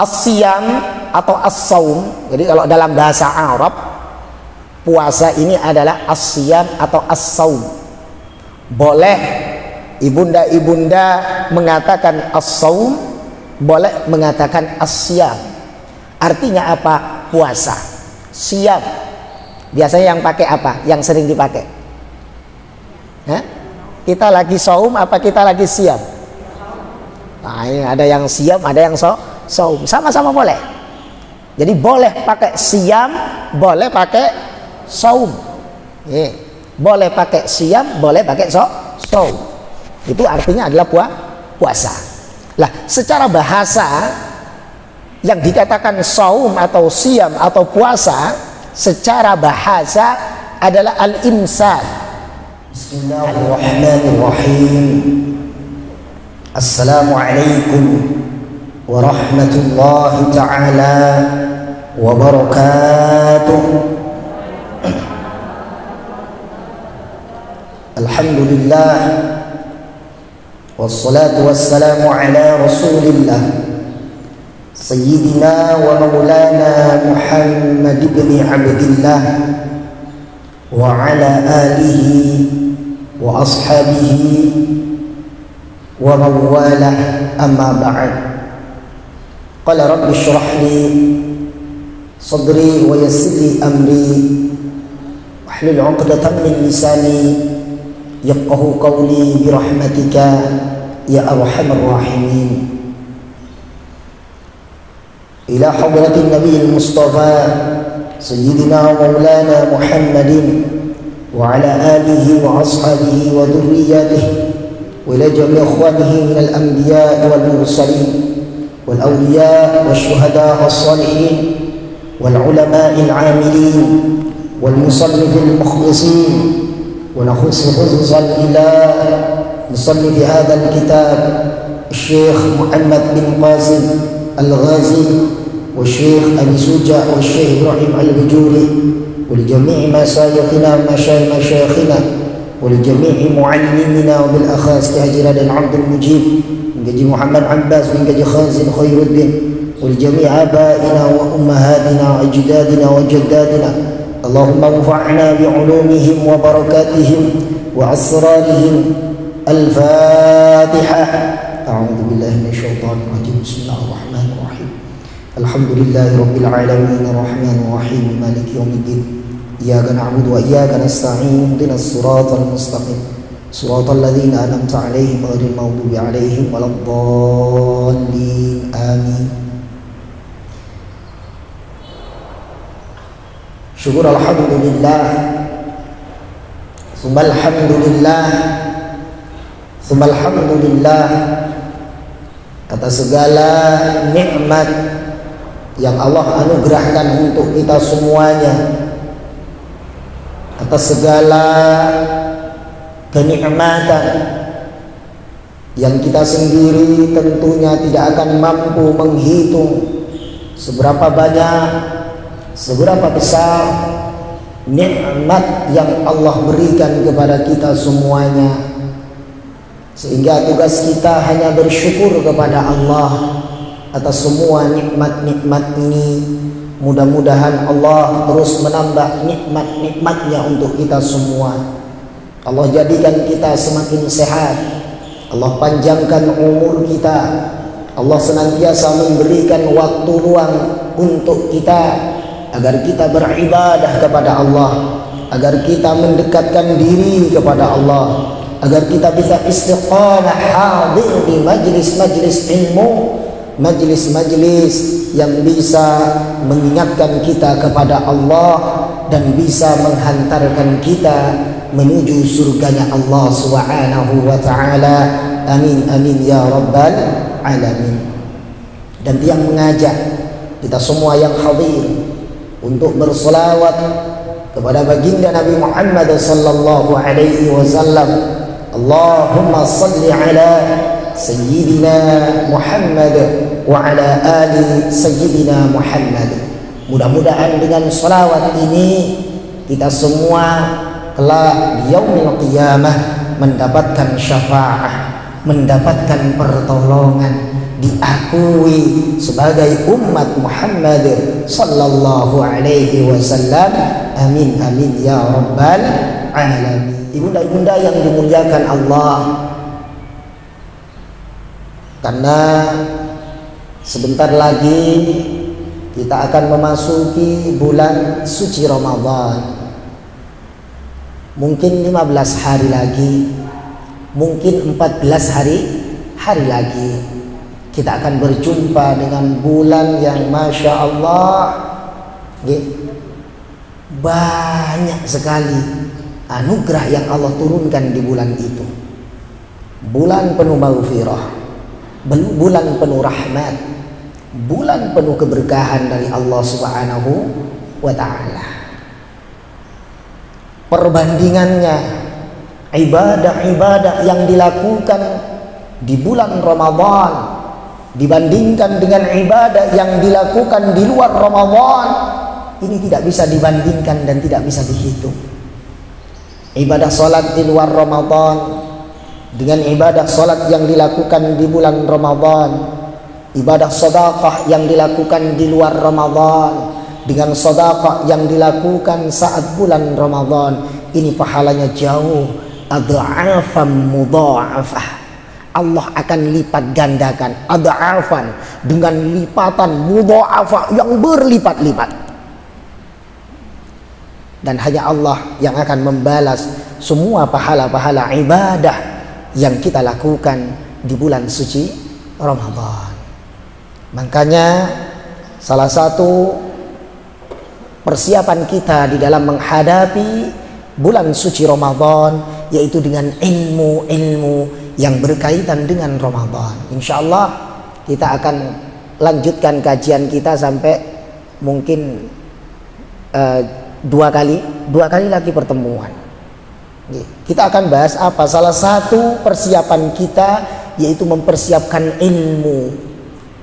As-siyam atau as-saum. Jadi kalau dalam bahasa Arab, puasa ini adalah as-siyam atau as-saum. Boleh ibunda-ibunda mengatakan as-saum, boleh mengatakan as-siyam. Artinya apa? Puasa. Siyam biasanya yang pakai apa? Yang sering dipakai? Hah? Kita lagi saum apa kita lagi siyam? Nah, ini ada yang siyam, ada yang saum. Sama-sama boleh. Jadi boleh pakai siyam, boleh pakai saum. Boleh pakai siyam, boleh pakai saum. Itu artinya adalah puasa. Lah, secara bahasa yang dikatakan saum atau siyam atau puasa secara bahasa adalah al-imsak. Bismillahirrahmanirrahim. Assalamualaikum warahmatullahi ta'ala wabarakatuh. Alhamdulillah wassalatu wassalamu ala rasulillah Sayyidina wa maulana Muhammad ibn Abdillah wa ala alihi wa ashabihi wa mawalah, amma ba'd. Qala rabbi shrah li sadri wa yassir li amri wahlul 'uqdatam min lisani yafqahu qawli bi rahmatika ya arhamar rahimin. Ila hadratin nabiyil mustafa sayyidina wa maulana Muhammadin wa ala alihi wa ashabihi wa dhurriyyatihi wa ila jami' ikhwanihi minal anbiya wal mursalin wal awliya wasyuhada was-salihin wal ulama'il 'amilin wal musannifil mukhlisin wa nakhussu khususan ila musannif hadzal kitab Syekh Muhammad bin Qasim Al-Ghazi والشيخ أبي سوجة والشيخ إبراهيم البجوري ولجميع مشايخنا ومشايخنا ولجميع معلمنا وبالأخص كهجرة العبد المجيب من جدي محمد عباس من جدي خازن خير الدين ولجميع آبائنا وأمهاتنا وأجدادنا وجدادنا اللهم انفعنا بعلومهم وبركاتهم وأسرارهم. الفاتحة. أعوذ بالله من الشيطان الرجيم. بسم الله الرحمن الرحيم. Alhamdulillahi rabbil alamin arrahmanir rahim maliki yaumiddin iyyaka na'budu wa iyyaka nasta'in ihdinas siratal mustaqim siratal ladzina an'amta 'alaihim ghairil maghdubi 'alaihim waladdallin amin. Syukur alhamdulillah tsumma alhamdulillah atas segala nikmat yang Allah anugerahkan untuk kita semuanya, atas segala kenikmatan yang kita sendiri tentunya tidak akan mampu menghitung seberapa banyak, seberapa besar nikmat yang Allah berikan kepada kita semuanya, sehingga tugas kita hanya bersyukur kepada Allah atas semua nikmat-nikmat ini. Mudah-mudahan Allah terus menambah nikmat-nikmatnya untuk kita semua. Allah jadikan kita semakin sehat, Allah panjangkan umur kita, Allah senantiasa memberikan waktu luang untuk kita agar kita beribadah kepada Allah, agar kita mendekatkan diri kepada Allah, agar kita bisa istiqamah hadir di majlis-majlis ilmu, majlis-majlis yang bisa mengingatkan kita kepada Allah dan bisa menghantarkan kita menuju surganya Allah Subhanahu wa ta'ala. Amin amin ya rabbal alamin. Dan yang mengajak kita semua yang hadir untuk berselawat kepada baginda Nabi Muhammad sallallahu alaihi wasallam. Allahumma salli ala Sayyidina Muhammad wa ala ali Sayyidina Muhammad. Mudah-mudahan dengan salawat ini kita semua kelak di yaumil qiyamah mendapatkan syafaat, mendapatkan pertolongan, diakui sebagai umat Muhammad sallallahu alaihi wasallam. Amin amin ya rabbal alamin. Ibunda-ibunda yang dimuliakan Allah, karena sebentar lagi kita akan memasuki bulan suci Ramadan. Mungkin 15 hari lagi, mungkin 14 hari lagi kita akan berjumpa dengan bulan yang Masya Allah banyak sekali anugerah yang Allah turunkan di bulan itu. Bulan penuh maghfirah, bulan penuh rahmat, bulan penuh keberkahan dari Allah Subhanahu wa ta'ala. Perbandingannya ibadah-ibadah yang dilakukan di bulan Ramadan dibandingkan dengan ibadah yang dilakukan di luar Ramadan, ini tidak bisa dibandingkan dan tidak bisa dihitung. Ibadah salat di luar Ramadan dengan ibadah salat yang dilakukan di bulan Ramadan, ibadah sedekah yang dilakukan di luar Ramadan dengan sedekah yang dilakukan saat bulan Ramadan, ini pahalanya jauh adha'afan mudha'afah. Allah akan lipat gandakan adha'afan, dengan lipatan mudha'afah yang berlipat-lipat. Dan hanya Allah yang akan membalas semua pahala-pahala ibadah yang kita lakukan di bulan suci Ramadan. Makanya salah satu persiapan kita di dalam menghadapi bulan suci Ramadan yaitu dengan ilmu-ilmu yang berkaitan dengan Ramadan. Insya Allah kita akan lanjutkan kajian kita sampai mungkin dua kali lagi pertemuan. Kita akan bahas apa? Salah satu persiapan kita yaitu mempersiapkan ilmu.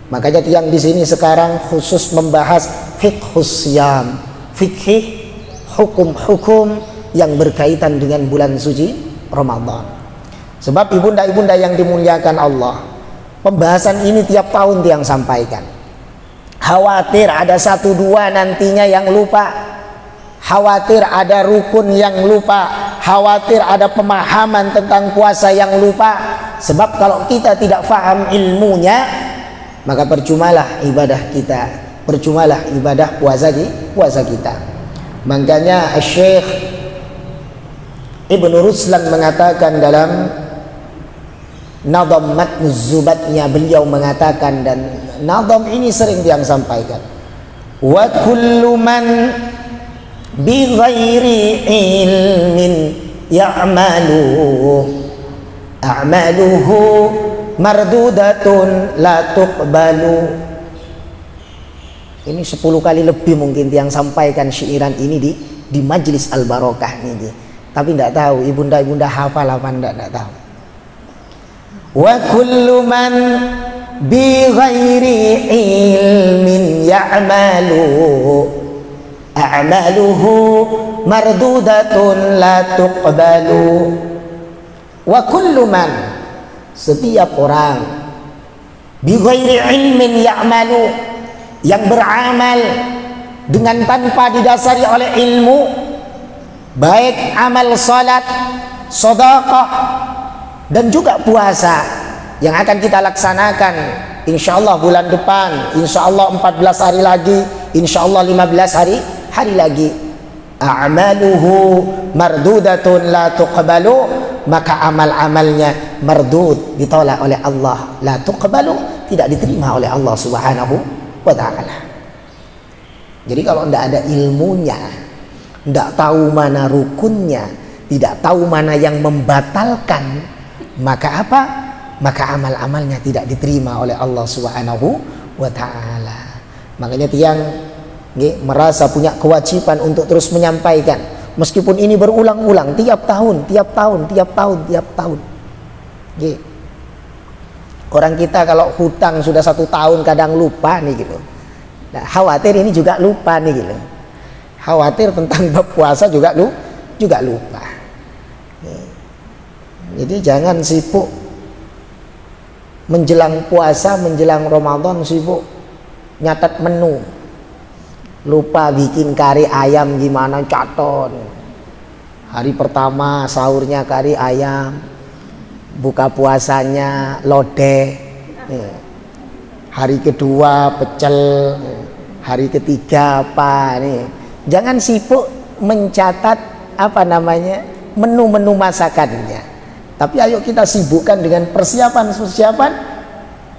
Makanya yang di sini sekarang khusus membahas fiqhus siyam, fikih hukum-hukum yang berkaitan dengan bulan suci Ramadan. Sebab ibunda-ibunda yang dimuliakan Allah, pembahasan ini tiap tahun yang sampaikan. Khawatir ada 1-2 nantinya yang lupa, khawatir ada rukun yang lupa, khawatir ada pemahaman tentang puasa yang lupa. Sebab kalau kita tidak faham ilmunya, maka percumalah ibadah kita, percumalah ibadah puasa kita. Makanya Syekh Ibnu Ruslan mengatakan dalam Nadam Matnuz Zubatnya, beliau mengatakan, dan nadam ini sering yang sampaikan, wa kullu man bi ghairi ilmin ya'malu a'maluhu mardudatun la tuqbalu. Ini 10 kali lebih mungkin yang sampaikan syairan ini di Majlis Al Barokah ini. Tapi tidak tahu ibunda-ibunda hafal apa tidak tahu. Wa kullu man bi ghairi ilmin ya'malu a'maluhu mardudatun la tuqbalu. Wa kullu man, setiap orang, bi ghairi ilmin ya'malu, yang beramal dengan tanpa didasari oleh ilmu, baik amal salat, sedekah dan juga puasa yang akan kita laksanakan insyaallah bulan depan, insyaallah 14 hari lagi, insyaallah 15 hari lagi. A'maluhu mardudatun la tuqbalu, maka amal-amalnya mardud, ditolak oleh Allah, la tuqbalu, tidak diterima oleh Allah Subhanahu wa ta'ala. Jadi kalau tidak ada ilmunya, tidak tahu mana rukunnya, tidak tahu mana yang membatalkan, maka apa? Maka amal-amalnya tidak diterima oleh Allah Subhanahu wa ta'ala. Makanya tiang merasa punya kewajiban untuk terus menyampaikan, meskipun ini berulang-ulang tiap tahun. Orang kita kalau hutang sudah 1 tahun kadang lupa nih gitu. Nah, khawatir ini juga lupa nih gitu. Khawatir tentang bab puasa juga lupa. Jadi jangan sibuk menjelang puasa, menjelang Ramadan sibuk nyatet menu, lupa bikin kari ayam gimana, caton. Hari pertama sahurnya kari ayam, buka puasanya lodeh, hari kedua pecel, hari ketiga apa nih. Jangan sibuk mencatat apa namanya menu-menu masakannya, tapi ayo kita sibukkan dengan persiapan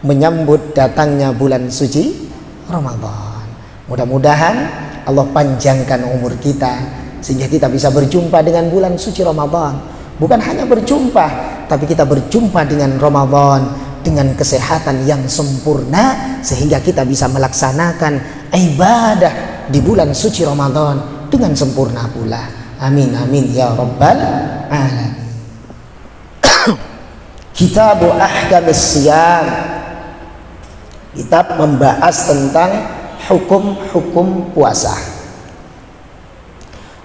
menyambut datangnya bulan suci Ramadan. Mudah-mudahan Allah panjangkan umur kita sehingga kita bisa berjumpa dengan bulan suci Ramadan. Bukan hanya berjumpa, tapi kita berjumpa dengan Ramadan dengan kesehatan yang sempurna sehingga kita bisa melaksanakan ibadah di bulan suci Ramadan dengan sempurna pula. Amin amin ya rabbal alamin. Kitab Ahkamis Siyam, kitab membahas tentang hukum-hukum puasa.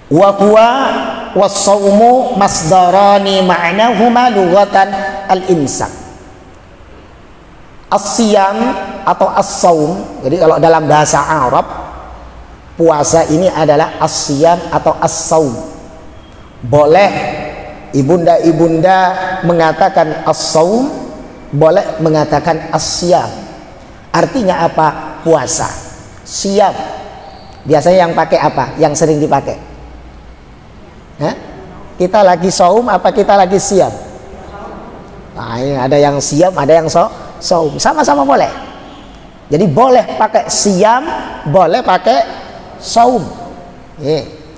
Wa huwa was-shaumu masdarani ma'nahuma lughatan al-imsak. As-siyam atau as-saum, jadi kalau dalam bahasa Arab puasa ini adalah as-siyam atau as-saum. Boleh ibunda-ibunda mengatakan as-saum, boleh mengatakan as-siyam. Artinya apa? Puasa. Siyam biasanya yang pakai apa? Yang sering dipakai? Hah? Kita lagi saum apa kita lagi siyam? Nah, ini ada yang siyam, ada yang saum. Sama-sama boleh. Jadi boleh pakai siyam, boleh pakai saum.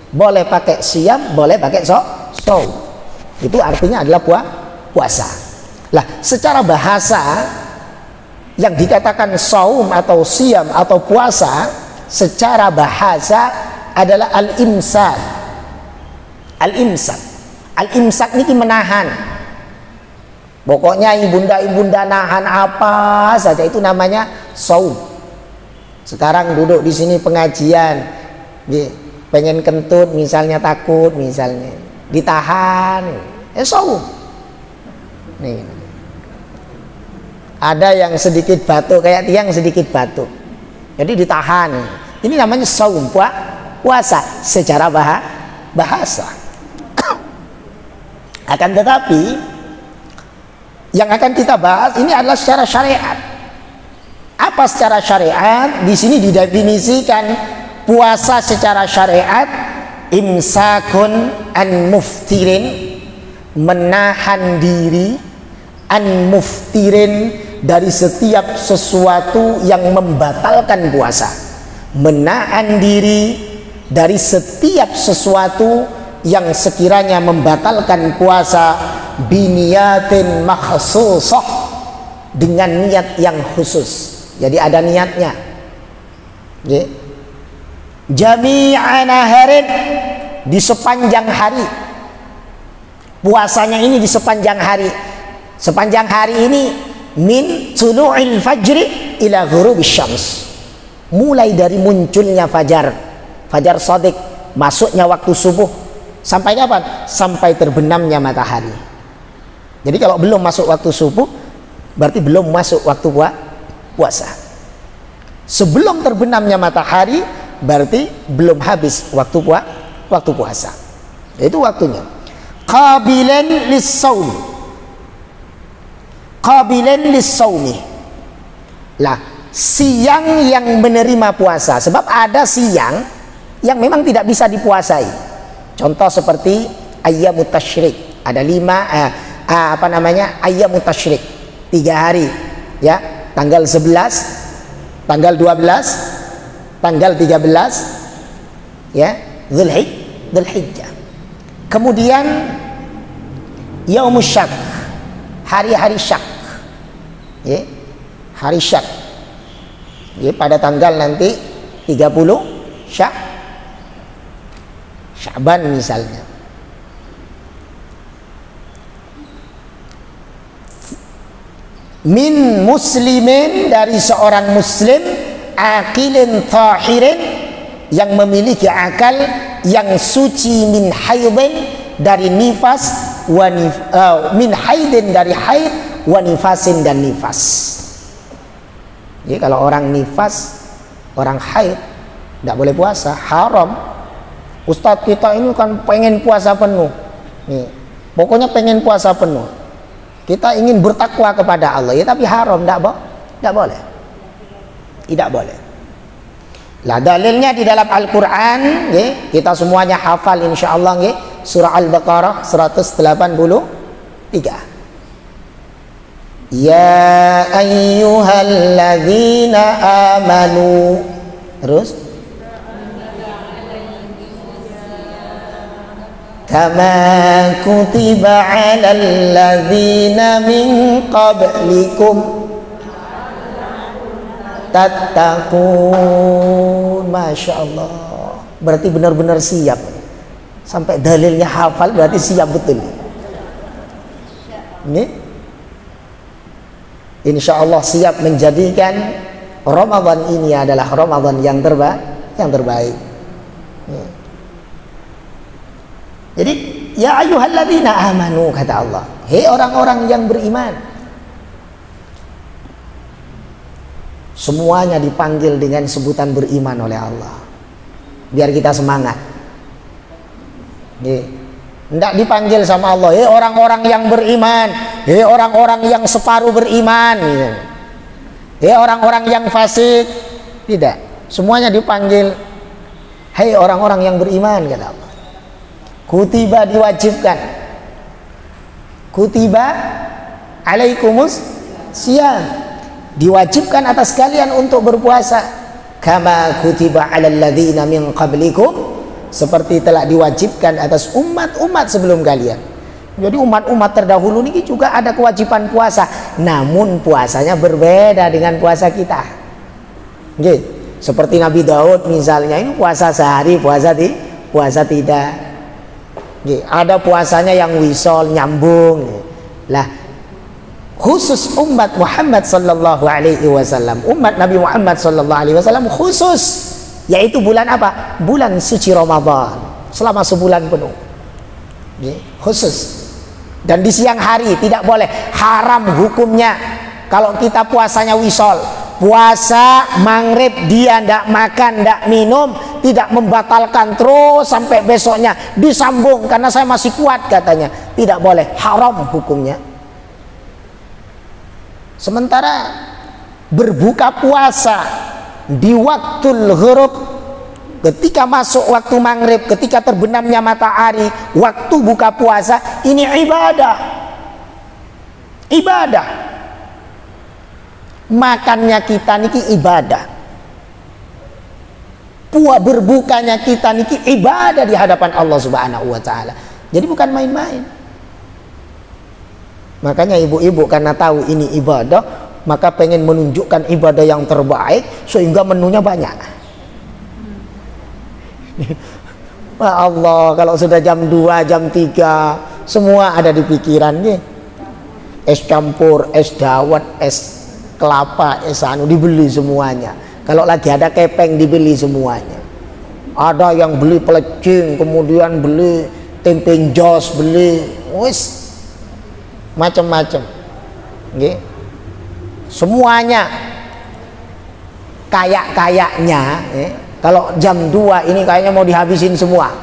Boleh pakai siyam, boleh pakai saum. Itu artinya adalah puasa. Lah, secara bahasa yang dikatakan saum atau siyam atau puasa secara bahasa adalah al-imsak. Al-imsak. Al-imsak ini menahan. Pokoknya ibunda-ibunda nahan apa saja itu namanya saum. Sekarang duduk di sini pengajian, pengen kentut misalnya, takut misalnya, ditahan, saum. Nih. Ada yang sedikit batuk, kayak tiang sedikit batuk, jadi ditahan. Ini namanya saum, puasa secara bahasa. Akan tetapi yang akan kita bahas ini adalah secara syariat. Apa secara syariat? Di sini didefinisikan puasa secara syariat imsakun an muftirin, menahan diri, an muftirin, dari setiap sesuatu yang membatalkan puasa. Menahan diri dari setiap sesuatu yang sekiranya membatalkan puasa biniyatin makhsusah, dengan niat yang khusus. Jadi ada niatnya. Jami'a naharin, di sepanjang hari. Puasanya ini di sepanjang hari. Sepanjang hari ini min tulu'il fajri ila ghurubis syams. Mulai dari munculnya fajar shadiq, masuknya waktu subuh, sampai kapan? Sampai terbenamnya matahari. Jadi kalau belum masuk waktu subuh berarti belum masuk waktu puasa. Sebelum terbenamnya matahari berarti belum habis waktu puasa. Itu waktunya. Qabilan lis-shaum. Qabilan lis-shaumi. Lah, siang yang menerima puasa, sebab ada siang yang memang tidak bisa dipuasai. Contoh seperti ayyamut tasyrik, ada 5 ayyamut tasyrik, 3 hari ya, tanggal 11, tanggal 12, tanggal 13 ya, Dzulhijjah. Kemudian yaumus syak, hari-hari syak ya, hari syak ya, pada tanggal nanti 30 Sya'ban misalnya. Min muslimin, dari seorang muslim, aqilin tahirin, yang memiliki akal yang suci, min haidin, dari nifas, min haidin, dari haid, wa nifasin, dan nifas. Jadi kalau orang nifas, orang haid, tidak boleh puasa, haram. Ustadz kita ini kan pengen puasa penuh, nih, pokoknya pengen puasa penuh. Kita ingin bertakwa kepada Allah, ya, tapi haram, tidak boleh, tidak boleh. Lah dalilnya di dalam Al-Quran, kita semuanya hafal insyaallah, surah Al-Baqarah 183. Ya ayyuhalladzina amanu, terus kama kutiba 'alal ladzina min qablikum tattaqun. Masya Allah, berarti benar-benar siap. Sampai dalilnya hafal, berarti siap betul. Ini insya Allah siap menjadikan Ramadan ini adalah Ramadan yang terbaik. Jadi ya ayyuhalladzina amanu, kata Allah, hei orang-orang yang beriman. Semuanya dipanggil dengan sebutan beriman oleh Allah, biar kita semangat. Tidak dipanggil sama Allah, hei orang-orang yang beriman, hei orang-orang yang separuh beriman, hei orang-orang yang fasik. Tidak, semuanya dipanggil hei orang-orang yang beriman, kata Allah. Kutiba, diwajibkan, kutiba alaikumus siyam, diwajibkan atas kalian untuk berpuasa, kama kutiba alal ladzina min qablikum, seperti telah diwajibkan atas umat-umat sebelum kalian. Jadi umat-umat terdahulu ini juga ada kewajiban puasa, namun puasanya berbeda dengan puasa kita. Seperti Nabi Daud misalnya, ini puasa sehari, puasa tidak. Ada puasanya yang wisol, nyambung. Lah, khusus umat Muhammad sallallahu alaihi wasallam, umat Nabi Muhammad sallallahu alaihi wasallam khusus, yaitu bulan apa? Bulan suci Ramadan, selama sebulan penuh, khusus. Dan di siang hari tidak boleh, haram hukumnya. Kalau kita puasanya wisol, puasa maghrib dia tidak makan, tidak minum, tidak membatalkan terus sampai besoknya disambung karena saya masih kuat, katanya. Tidak boleh, haram hukumnya. Sementara berbuka puasa di waktu ghurub, ketika masuk waktu maghrib, ketika terbenamnya matahari, waktu buka puasa, ini ibadah. Makannya kita niki ibadah, berbukanya kita niki ibadah di hadapan Allah Subhanahu wa ta'ala. Jadi bukan main-main. Makanya ibu-ibu karena tahu ini ibadah, maka pengen menunjukkan ibadah yang terbaik, sehingga menunya banyak. Allah, kalau sudah jam 2, jam 3, semua ada di pikiran. Es campur, es dawet, es kelapa, es anu, dibeli semuanya. Kalau lagi ada kepeng, dibeli semuanya. Ada yang beli pelecing, kemudian beli tempe jos, beli wis macam-macam. Semuanya kayak-kayaknya, kalau jam 2 ini kayaknya mau dihabisin semua.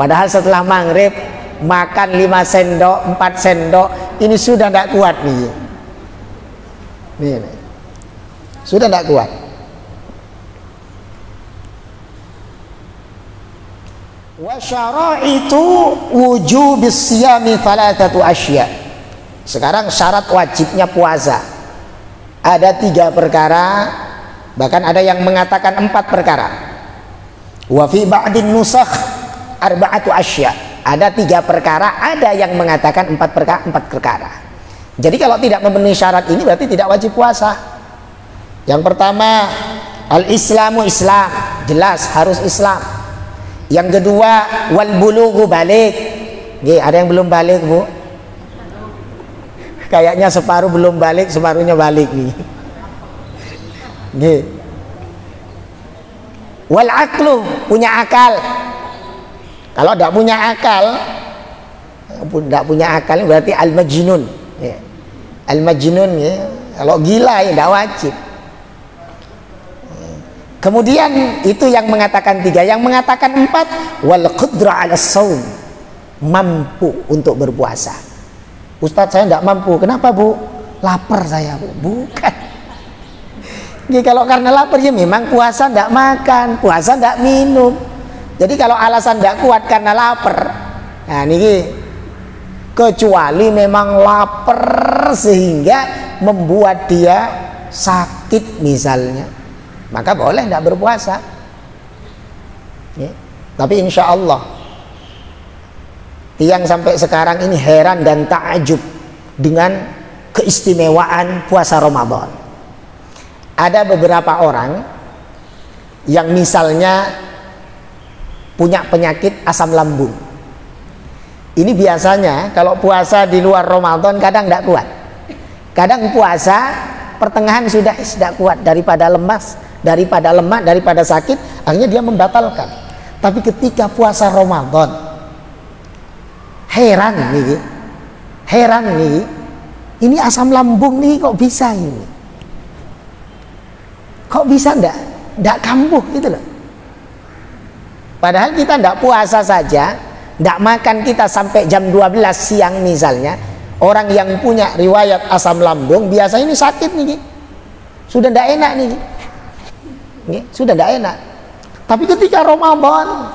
Padahal setelah maghrib makan 5 sendok, 4 sendok, ini sudah tidak kuat nih. Sudah tidak kuat. Wa syara'itu wujubis siyami thalathatu asya. Sekarang syarat wajibnya puasa ada 3 perkara, bahkan ada yang mengatakan 4 perkara. Wa fi ba'din nusakh arba'atu asya. Ada 3 perkara, ada yang mengatakan 4 perkara. Jadi kalau tidak memenuhi syarat ini berarti tidak wajib puasa. Yang pertama, al-islamu, Islam, jelas harus Islam. Yang kedua, wal bulughu, balik. Ada yang belum balik, Bu? Kayaknya separuh belum balik, separuhnya balik nih. Wal aqlu, punya akal. Kalau tidak punya akal berarti al-majnun. Al-majnun ya. Kalau gila ya tidak wajib. Kemudian itu yang mengatakan 3, yang mengatakan 4, wal qudra 'ala shaum, mampu untuk berpuasa. Ustadz saya tidak mampu. Kenapa Bu? Lapar saya Bu. Bukan. Jadi kalau karena lapar ya memang puasa tidak makan, puasa tidak minum. Jadi kalau alasan tidak kuat karena lapar, nah ini kecuali memang lapar sehingga membuat dia sakit misalnya, maka boleh tidak berpuasa ya. Tapi insya Allah tiang sampai sekarang ini heran dan takjub dengan keistimewaan puasa Ramadan. Ada beberapa orang yang misalnya punya penyakit asam lambung. Ini biasanya kalau puasa di luar Ramadan kadang tidak kuat. Kadang puasa pertengahan sudah tidak kuat, daripada lemas, daripada lemak, daripada sakit, akhirnya dia membatalkan. Tapi ketika puasa Ramadan, heran nih, ini asam lambung nih kok bisa ini? Kok bisa ndak kambuh gitu loh. Padahal kita ndak puasa saja, ndak makan kita sampai jam 12 siang misalnya. Orang yang punya riwayat asam lambung biasa ini sakit nih, sudah ndak enak nih, sudah ndak enak. Tapi ketika Ramadan,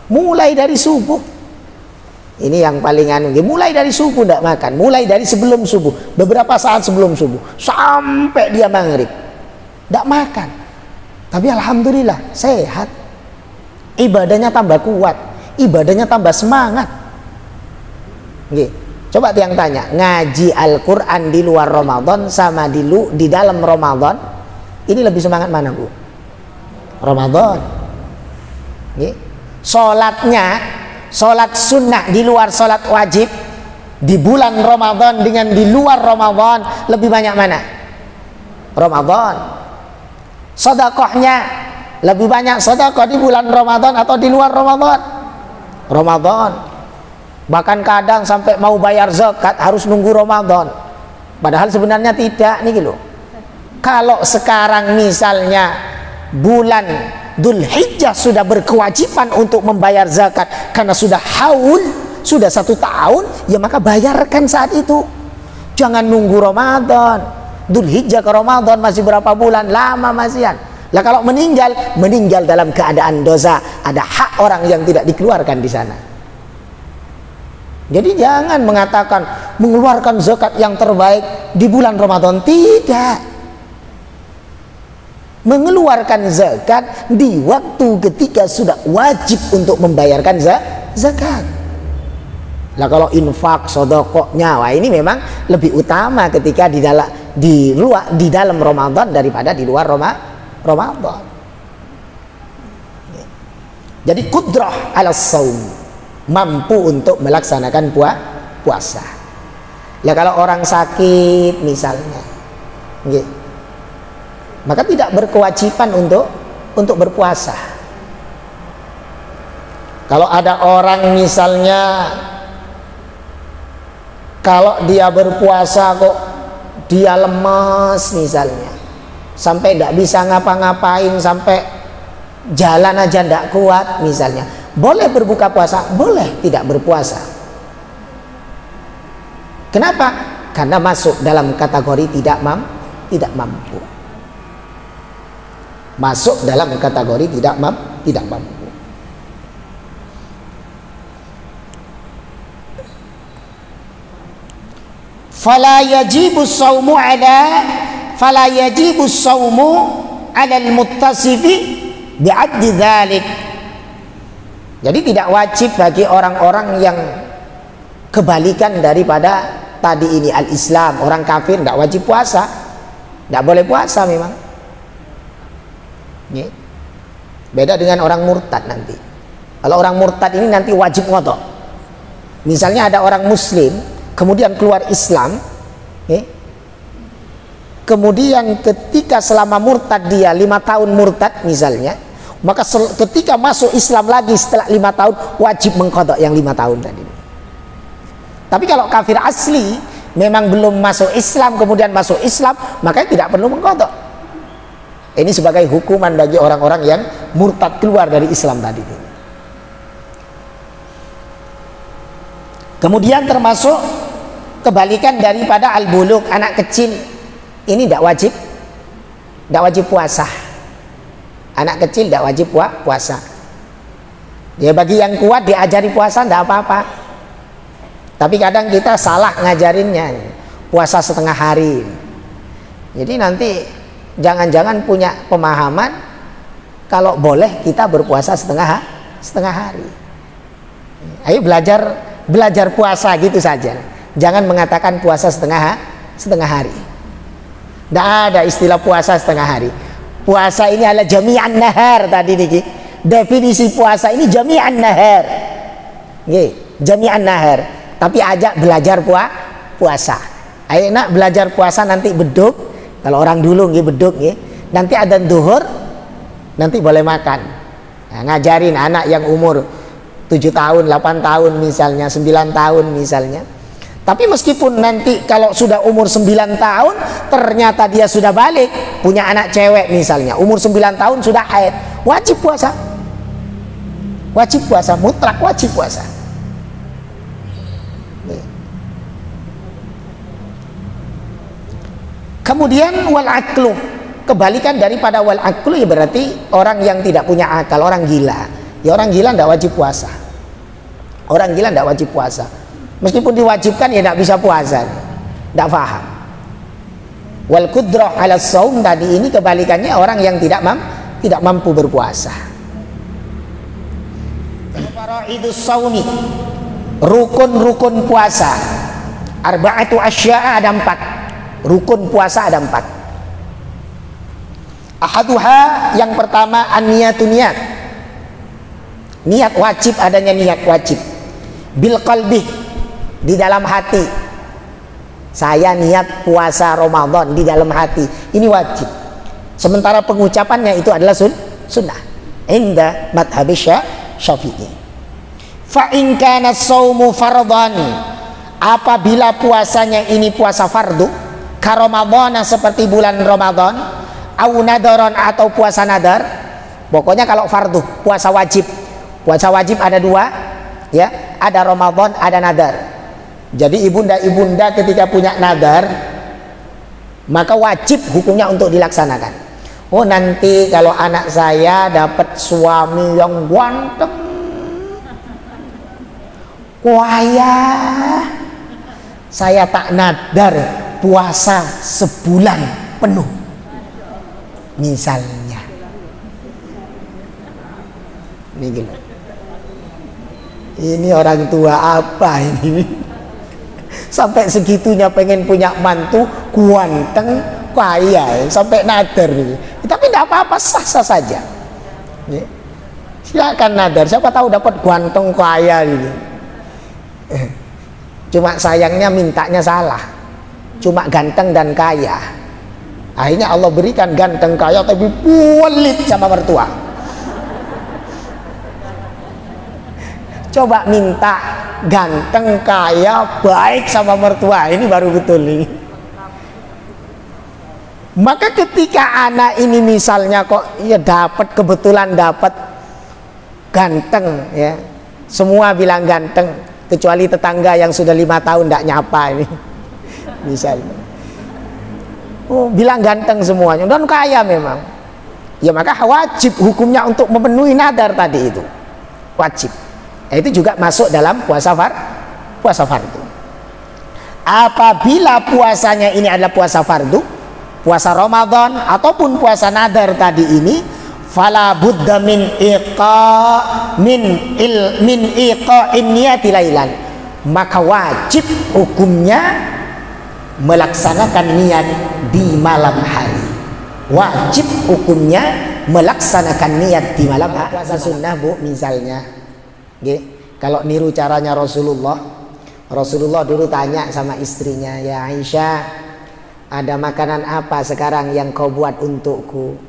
mulai dari subuh, ini yang paling anu, mulai dari subuh ndak makan, mulai dari sebelum subuh, beberapa saat sebelum subuh sampai dia maghrib ndak makan. Tapi alhamdulillah sehat, ibadahnya tambah kuat, ibadahnya tambah semangat. Coba tiang tanya, ngaji Al-Quran di luar Ramadan sama di dalam Ramadan, ini lebih semangat mana Bu? Ramadan. Sholat sunnah di luar sholat wajib di bulan Ramadan dengan di luar Ramadan, lebih banyak mana? Ramadan. Sedekahnya lebih banyak sedekah di bulan Ramadan atau di luar Ramadan? Ramadan. Bahkan kadang sampai mau bayar zakat harus nunggu Ramadan, padahal sebenarnya tidak nih loh. Kalau sekarang misalnya bulan Dzulhijjah sudah berkewajiban untuk membayar zakat karena sudah haul, sudah 1 tahun, ya maka bayarkan saat itu, jangan nunggu Ramadan. Dzulhijjah ke Ramadan masih berapa bulan, lama masihan. Lah kalau meninggal dalam keadaan dosa, ada hak orang yang tidak dikeluarkan di sana. Jadi jangan mengatakan mengeluarkan zakat yang terbaik di bulan Ramadan, tidak. Mengeluarkan zakat di waktu ketika sudah wajib untuk membayarkan zakat. Lah kalau infak, sedekahnya, wah ini memang lebih utama ketika di dalam Ramadan daripada di luar Ramadan. Jadi qudrah 'ala shaum, mampu untuk melaksanakan puasa. Lah kalau orang sakit misalnya, maka tidak berkewajiban untuk berpuasa. Kalau ada orang misalnya, kalau dia berpuasa kok dia lemas misalnya, sampai tidak bisa ngapa-ngapain, sampai jalan aja tidak kuat misalnya, boleh berbuka puasa, boleh tidak berpuasa. Kenapa? Karena masuk dalam kategori tidak mampu. Masuk dalam kategori tidak mampu. Fala yajibu saumu ala al-muttasifi bi'addi dzalik. Jadi tidak wajib bagi orang-orang yang kebalikan daripada tadi ini, al-Islam, orang kafir tidak wajib puasa, tidak boleh puasa memang. Beda dengan orang murtad nanti. Kalau orang murtad ini nanti wajib ngodok. Misalnya ada orang muslim kemudian keluar Islam, kemudian ketika selama murtad dia 5 tahun murtad misalnya, maka ketika masuk Islam lagi setelah 5 tahun wajib mengqadha yang 5 tahun tadi. Tapi kalau kafir asli memang belum masuk Islam kemudian masuk Islam, maka tidak perlu mengkodok. Ini sebagai hukuman bagi orang-orang yang murtad keluar dari Islam tadi. Kemudian termasuk kebalikan daripada al-bulugh, anak kecil ini tidak wajib puasa. Anak kecil tidak wajib puasa. Ya, bagi yang kuat diajari puasa tidak apa-apa. Tapi kadang kita salah ngajarinnya, puasa setengah hari. Jadi nanti jangan-jangan punya pemahaman kalau boleh kita berpuasa setengah hari. Ayo belajar puasa gitu saja. Jangan mengatakan puasa setengah hari. Tidak ada istilah puasa setengah hari. Puasa ini adalah jami'an nahar tadi niki. Definisi puasa ini jami'an nahar. Nggih, jami'an nahar. Tapi ajak belajar puasa. Ayo nak belajar puasa nanti beduk. Kalau orang dulu nggih beduk nggih. Nanti adzan zuhur nanti boleh makan. Nah, ngajarin anak yang umur 7 tahun, 8 tahun misalnya, 9 tahun misalnya. Tapi meskipun nanti kalau sudah umur 9 tahun ternyata dia sudah balik, punya anak cewek misalnya, umur 9 tahun sudah haid, wajib puasa. Wajib puasa, mutlak wajib puasa. Kemudian wal aklu, kebalikan daripada wal aklu ya berarti orang yang tidak punya akal, orang gila. Ya orang gila tidak wajib puasa. Orang gila tidak wajib puasa. Meskipun diwajibkan ya tidak bisa puasa. Tidak faham. Wal qudrah ala saum tadi ini kebalikannya orang yang tidak mampu berpuasa. Faraidus saumi, rukun-rukun puasa. Arba'atu asya'a, ada 4. Rukun puasa ada 4. Ahaduha, yang pertama an-niyatu, niat. Niat wajib, adanya niat wajib. Bil qalbi, di dalam hati. Saya niat puasa Ramadan di dalam hati. Ini wajib. Sementara pengucapannya itu adalah sunnah. Inda madhab Syafi'i. Fa in kana shaumu fardhan, apabila puasanya ini puasa fardu, ka Ramadhan, seperti bulan Ramadan, au nadaron, atau puasa nadar. Pokoknya kalau fardu, puasa wajib. Puasa wajib ada 2, ya, ada Ramadan, ada nadar. Jadi ibunda-ibunda ketika punya nadar, maka wajib hukumnya untuk dilaksanakan. Oh, nanti kalau anak saya dapat suami yang ganteng, kaya, saya tak nadar puasa sebulan penuh misalnya. Ini orang tua apa ini? Sampai segitunya pengen punya mantu ganteng kaya, sampai nadar ini. Tapi tidak apa-apa, sah-sah saja. Silakan nadar, siapa tahu dapat ganteng kaya ini. Cuma sayangnya mintanya salah. Cuma ganteng dan kaya. Akhirnya Allah berikan ganteng kaya tapi pelit sama mertua. Coba minta ganteng kaya baik sama mertua, ini baru betul ini. Maka ketika anak ini misalnya kok ya kebetulan dapat ganteng, ya, semua bilang ganteng kecuali tetangga yang sudah 5 tahun tidak nyapa ini misalnya. Oh, bilang ganteng semuanya dan kaya memang, ya maka wajib hukumnya untuk memenuhi nadar tadi itu, wajib. Itu juga masuk dalam puasa fardu. Apabila puasanya ini adalah puasa fardu, puasa Ramadan ataupun puasa nadar tadi ini, fala budda min iqa'in niyati lailan, maka wajib hukumnya melaksanakan niat di malam hari. Wajib hukumnya melaksanakan niat di malam hari. Puasa sunnah, Bu, misalnya. Kalau niru caranya Rasulullah dulu tanya sama istrinya, ya Aisyah, ada makanan apa sekarang yang kau buat untukku?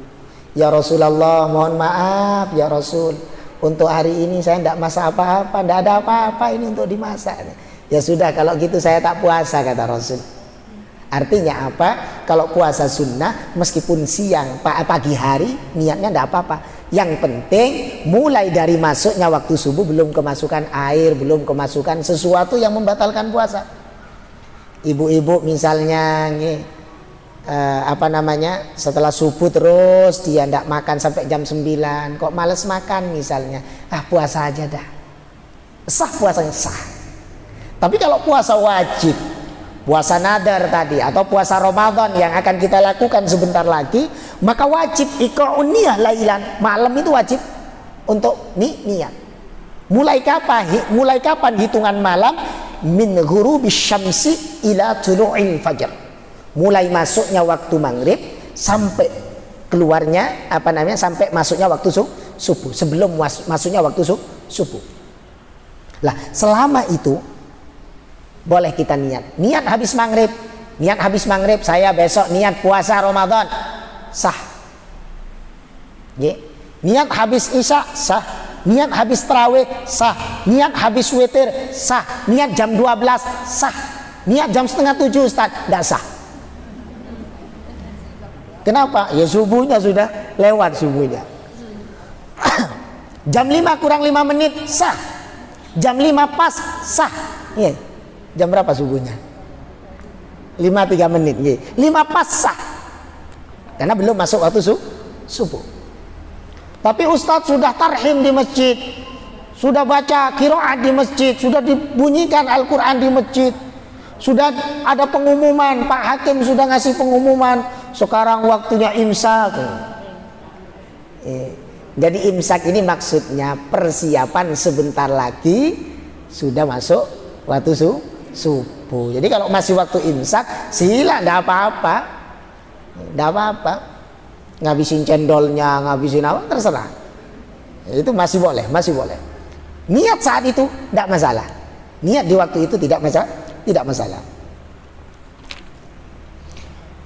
Ya Rasulullah, mohon maaf ya Rasul, untuk hari ini saya tidak masak apa-apa, tidak ada apa-apa ini untuk dimasak. Ya sudah, kalau gitu saya tak puasa, kata Rasul. Artinya apa? Kalau puasa sunnah meskipun siang, pagi hari, niatnya tidak apa-apa. Yang penting mulai dari masuknya waktu subuh, belum kemasukan air, belum kemasukan sesuatu yang membatalkan puasa. Ibu-ibu misalnya setelah subuh terus dia tidak makan sampai jam 9, kok males makan misalnya, puasa aja dah, sah puasanya, sah. Tapi kalau puasa wajib, puasa nadar tadi, atau puasa Ramadan yang akan kita lakukan sebentar lagi, maka wajib iqra'un niyah lailan, malam itu wajib untuk niat. Mulai kapan hitungan malam? Min ghurubis syamsi ila tulu'il fajr. Mulai masuknya waktu maghrib sampai keluarnya sampai masuknya waktu subuh, sebelum masuknya waktu subuh. Lah, selama itu boleh kita niat habis maghrib, saya besok niat puasa Ramadan, sah. Niat habis isya, sah. Niat habis tarawih, sah. Niat habis witir, sah. Niat jam 12, sah. Niat jam 6:30, Ustaz, tidak sah. Kenapa? Ya subuhnya sudah lewat subuhnya. Jam 5 kurang 5 menit, sah. Jam 5 pas, sah. Jam berapa subuhnya? 5:03 menit. 5 pas, sah. Karena belum masuk waktu subuh. Tapi Ustadz sudah tarhim di masjid, sudah baca qiraat di masjid, sudah dibunyikan Al-Quran di masjid, sudah ada pengumuman, Pak Hakim sudah ngasih pengumuman, sekarang waktunya imsak. Jadi imsak ini maksudnya persiapan sebentar lagi sudah masuk waktu subuh. Jadi kalau masih waktu imsak, sila, tidak apa-apa, ngabisin cendolnya, ngabisin apa, terserah. Itu masih boleh. Niat saat itu tidak masalah. Niat di waktu itu tidak masalah.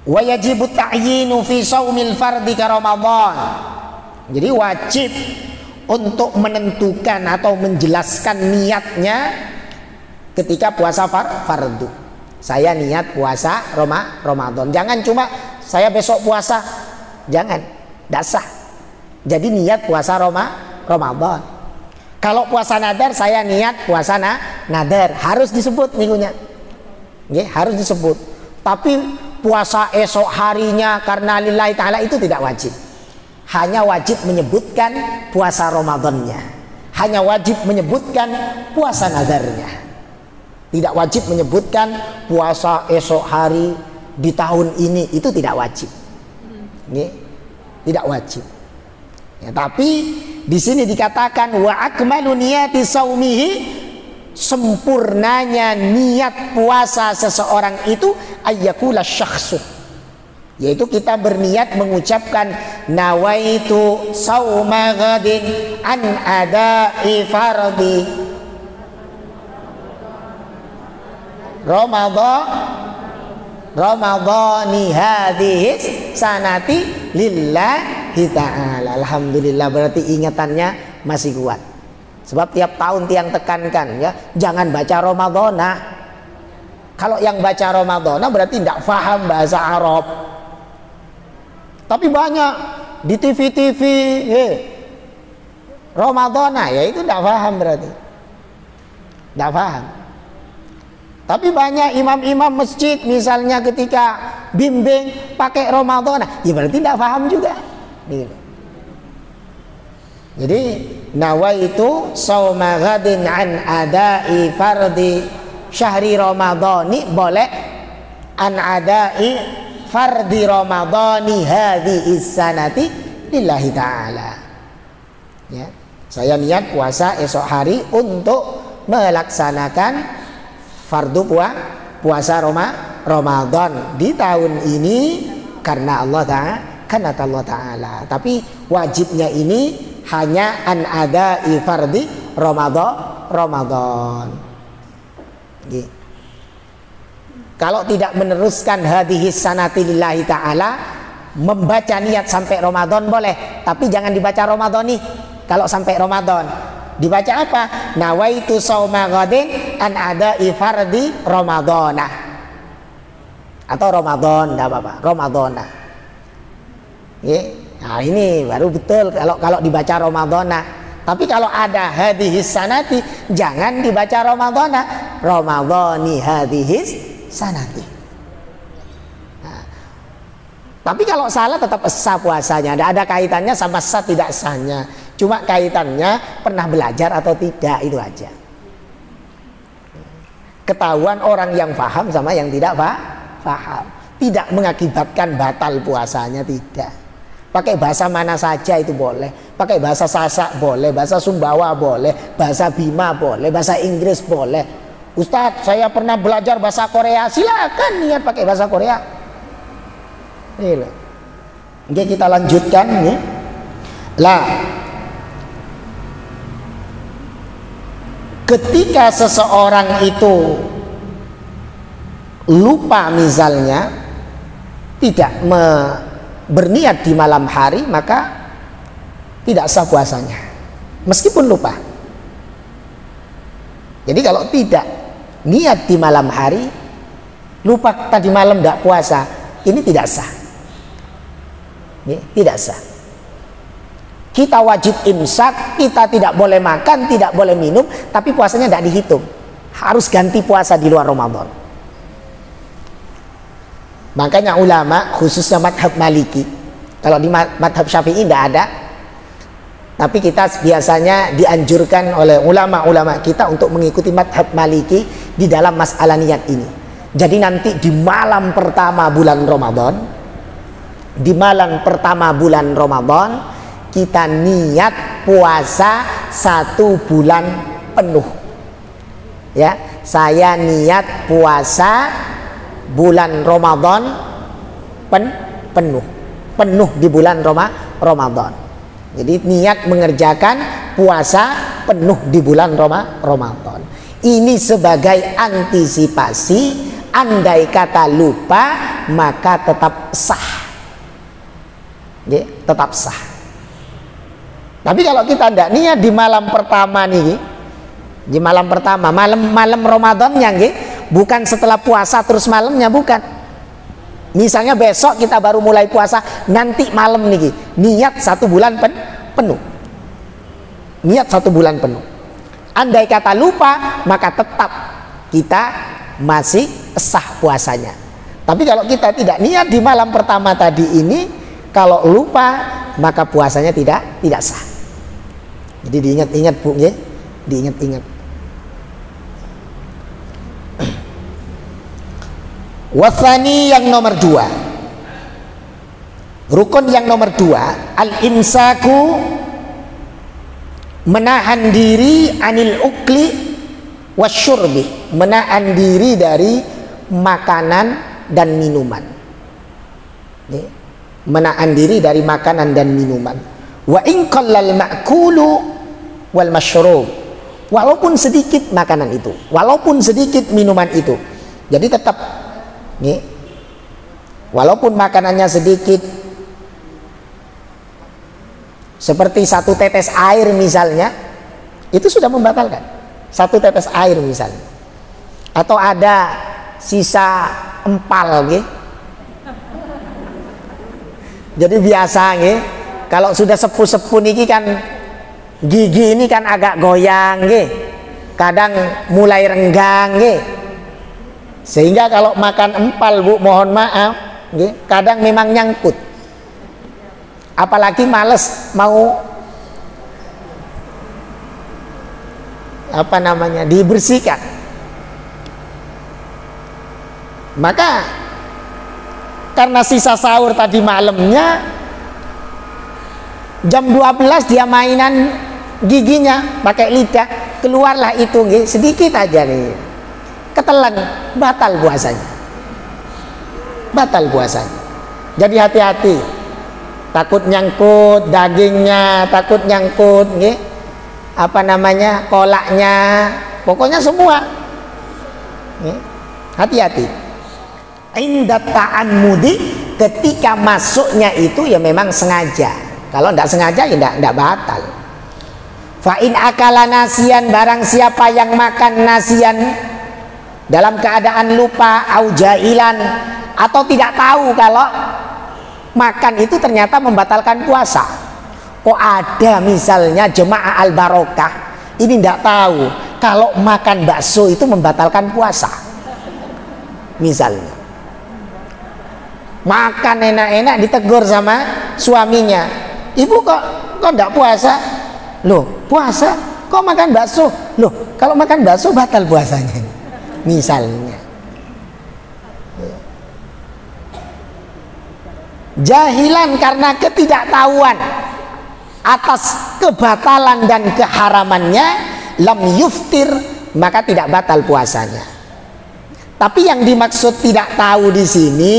Wa yajibu ta'yinu fi shaumil fardhi ka Ramadan. Jadi wajib untuk menentukan atau menjelaskan niatnya ketika puasa fardu. Saya niat puasa Ramadan. Jangan cuma saya besok puasa, jangan, tidak sah. Jadi niat puasa Ramadan. Kalau puasa nadar, saya niat puasa nadar, harus disebut minggunya, harus disebut. Tapi puasa esok harinya karena lillahi ta'ala itu tidak wajib. Hanya wajib menyebutkan puasa Ramadannya, hanya wajib menyebutkan puasa nadarnya. Tidak wajib menyebutkan puasa esok hari di tahun ini, itu tidak wajib. Tidak wajib. Tapi di sini dikatakan wa akmalu niyati saumihi, sempurnanya niat puasa seseorang itu ayyakula syakhsu, yaitu kita berniat mengucapkan nawaitu sauma ghadin an ada'i fardhi Ramadhani hadhihi sanati lillahi ta'ala. Alhamdulillah, berarti ingatannya masih kuat. Sebab tiap tahun tiang tekankan, jangan baca Ramadhana. Kalau yang baca Ramadhana berarti tidak paham bahasa Arab. Tapi banyak di TV-TV Ramadhana, ya itu tidak paham, berarti tidak paham. Tapi banyak imam-imam masjid misalnya ketika bimbing pakai Ramadan, ya berarti tidak paham juga. Jadi nawaitu sauma ghadin an ada'i fardhi syahri ramadhani, boleh an ada'i fardhi ramadhani hadhihi sanati lillahi ta'ala. Ya, saya niat puasa esok hari untuk melaksanakan fardu puasa Ramadan di tahun ini karena Allah Ta'ala. Tapi wajibnya ini hanya an ada'i fardhi Ramadan. Kalau tidak meneruskan hadhihi sanati lillahi ta'ala, membaca niat sampai Ramadan boleh, tapi jangan dibaca Ramadan nih. Kalau sampai Ramadan Dibaca apa? Nawaitu shauma ghadin an ada ifardi Ramadhana. Atau Ramadan, enggak apa-apa, Ramadhana. Nah ini baru betul kalau dibaca Ramadhana. Tapi kalau ada hadhis sanati, jangan dibaca Ramadhana. Ramadhani hadhis sanati. Nah, tapi kalau salah tetap sah puasanya. Tidak ada kaitannya sama sah tidak sahnya. Cuma kaitannya pernah belajar atau tidak, itu aja. Ketahuan orang yang paham sama yang tidak paham. Tidak mengakibatkan batal puasanya, tidak. Pakai bahasa mana saja itu boleh. Pakai bahasa Sasak boleh, bahasa Sumbawa boleh, bahasa Bima boleh, bahasa Inggris boleh. Ustadz, saya pernah belajar bahasa Korea. Silakan niat pakai bahasa Korea. Ini loh. Oke, kita lanjutkan ya. Lah, ketika seseorang itu lupa misalnya tidak berniat di malam hari, maka tidak sah puasanya meskipun lupa. Jadi kalau tidak niat di malam hari, lupa tadi malam tidak puasa, ini tidak sah. Tidak sah. Kita wajib imsak, kita tidak boleh makan, tidak boleh minum, tapi puasanya tidak dihitung. Harus ganti puasa di luar Ramadan. Makanya ulama, khususnya madhab Maliki, kalau di madhab Syafi'i tidak ada, tapi kita biasanya dianjurkan oleh ulama-ulama kita untuk mengikuti madhab Maliki di dalam masalah niat ini. Jadi nanti di malam pertama bulan Ramadan, kita niat puasa 1 bulan penuh. Ya, saya niat puasa bulan Ramadan penuh di bulan Ramadan. Jadi niat mengerjakan puasa penuh di bulan Ramadan. Ini sebagai antisipasi, andai kata lupa maka tetap sah. Ya, tetap sah. Tapi kalau kita tidak niat di malam pertama nih, di malam pertama, malam Ramadannya nggih, bukan setelah puasa terus malamnya, bukan. Misalnya besok kita baru mulai puasa, nanti malam nih niat 1 bulan penuh. Niat 1 bulan penuh. Andai kata lupa, maka tetap kita masih sah puasanya. Tapi kalau kita tidak niat di malam pertama tadi ini, kalau lupa maka puasanya tidak sah. Jadi diingat-ingat Bu, ya, diingat-ingat. Wasani yang nomor 2, rukun yang nomor 2, al-imsaku, menahan diri anil ukli wasyurbi, menahan diri dari makanan dan minuman. Menahan diri dari makanan dan minuman. Wa in qallal ma'kulu wal masyrub, walaupun sedikit makanan itu, walaupun sedikit minuman itu. Jadi tetap nih, walaupun makanannya sedikit, seperti 1 tetes air misalnya, itu sudah membatalkan. 1 tetes air misalnya, atau ada sisa empal nih. Jadi biasa nih, kalau sudah sepuh-sepuh niki kan gigi ini kan agak goyang nih, kadang mulai renggang nih. Sehingga kalau makan empal Bu, mohon maaf, kadang memang nyangkut. Apalagi males mau dibersihkan. Maka karena sisa sahur tadi malamnya jam 12 dia mainan giginya pakai lidah, keluarlah itu sedikit aja nih. Ketelan, batal puasanya. Batal puasanya. Jadi hati-hati. Takut nyangkut dagingnya, takut nyangkut kolaknya, pokoknya semua. Hati-hati. Inda ta'ammudi, ketika masuknya itu ya memang sengaja. Kalau tidak sengaja ya tidak batal. Fa in akala nasian, barang siapa yang makan nasian dalam keadaan lupa, au jahilan, atau tidak tahu kalau makan itu ternyata membatalkan puasa. Kok ada misalnya jemaah al-barokah ini tidak tahu kalau makan bakso itu membatalkan puasa. Misalnya makan enak-enak ditegur sama suaminya, ibu kok tidak puasa? Loh, puasa kok makan bakso? Loh, kalau makan bakso batal puasanya. Misalnya jahilan karena ketidaktahuan atas kebatalan dan keharamannya, lam yuftir, maka tidak batal puasanya. Tapi yang dimaksud tidak tahu di sini,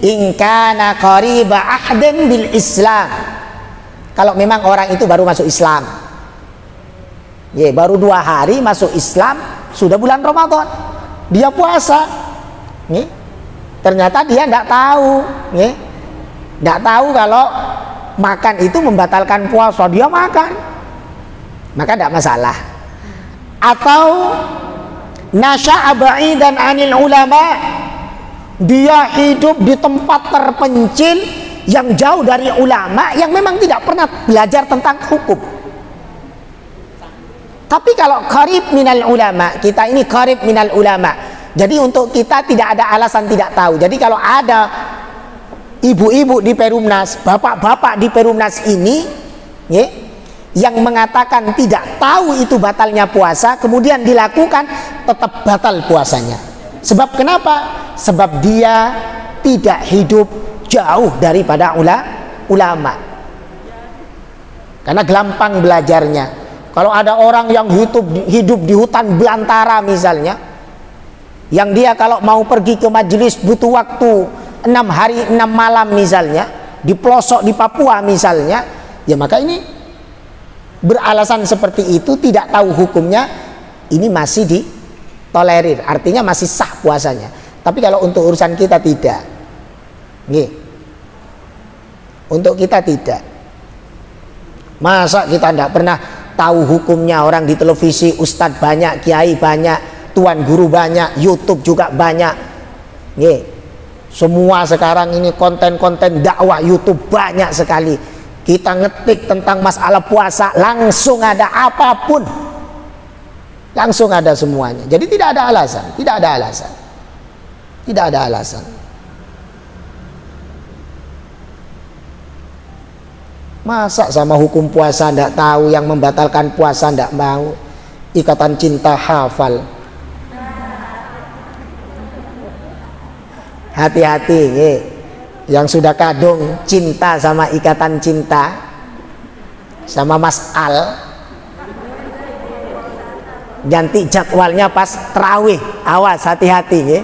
in kana qariba ahden bil Islam, kalau memang orang itu baru masuk Islam, ya, baru 2 hari masuk Islam, sudah bulan Ramadan, dia puasa, ya, ternyata dia tidak tahu, ya, tidak tahu kalau makan itu membatalkan puasa, dia makan, maka tidak masalah. Atau nasya'a ba'idan anil ulama, dia hidup di tempat terpencil yang jauh dari ulama, yang memang tidak pernah belajar tentang hukum. Tapi kalau qarib minal ulama, kita ini qarib minal ulama, jadi untuk kita tidak ada alasan tidak tahu. Jadi kalau ada ibu-ibu di Perumnas, bapak-bapak di Perumnas ini, ya, yang mengatakan tidak tahu itu batalnya puasa, kemudian dilakukan, tetap batal puasanya. Sebab kenapa? Sebab dia tidak hidup jauh daripada ulama. Karena gampang belajarnya. Kalau ada orang yang hidup di hutan belantara misalnya, yang dia kalau mau pergi ke majelis butuh waktu 6 hari 6 malam misalnya, di pelosok di Papua misalnya, ya maka ini beralasan seperti itu, tidak tahu hukumnya, ini masih ditolerir, artinya masih sah puasanya. Tapi kalau untuk urusan kita tidak, nih, untuk kita tidak. Masa kita tidak pernah tahu hukumnya? Orang di televisi ustadz banyak, kiai banyak, tuan guru banyak, YouTube juga banyak, nih, semua sekarang ini konten-konten dakwah YouTube banyak sekali. Kita ngetik tentang masalah puasa, langsung ada apapun, langsung ada semuanya. Jadi tidak ada alasan, tidak ada alasan, tidak ada alasan. Masa sama hukum puasa tidak tahu, yang membatalkan puasa tidak mau? Ikatan cinta hafal. Hati-hati, ya. Yang sudah kadung cinta sama ikatan cinta sama Mas Al, ganti jadwalnya pas terawih, awas, hati-hati, ya.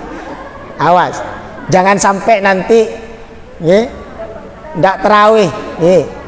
Awas, jangan sampai nanti, ya, ndak terawih, ya.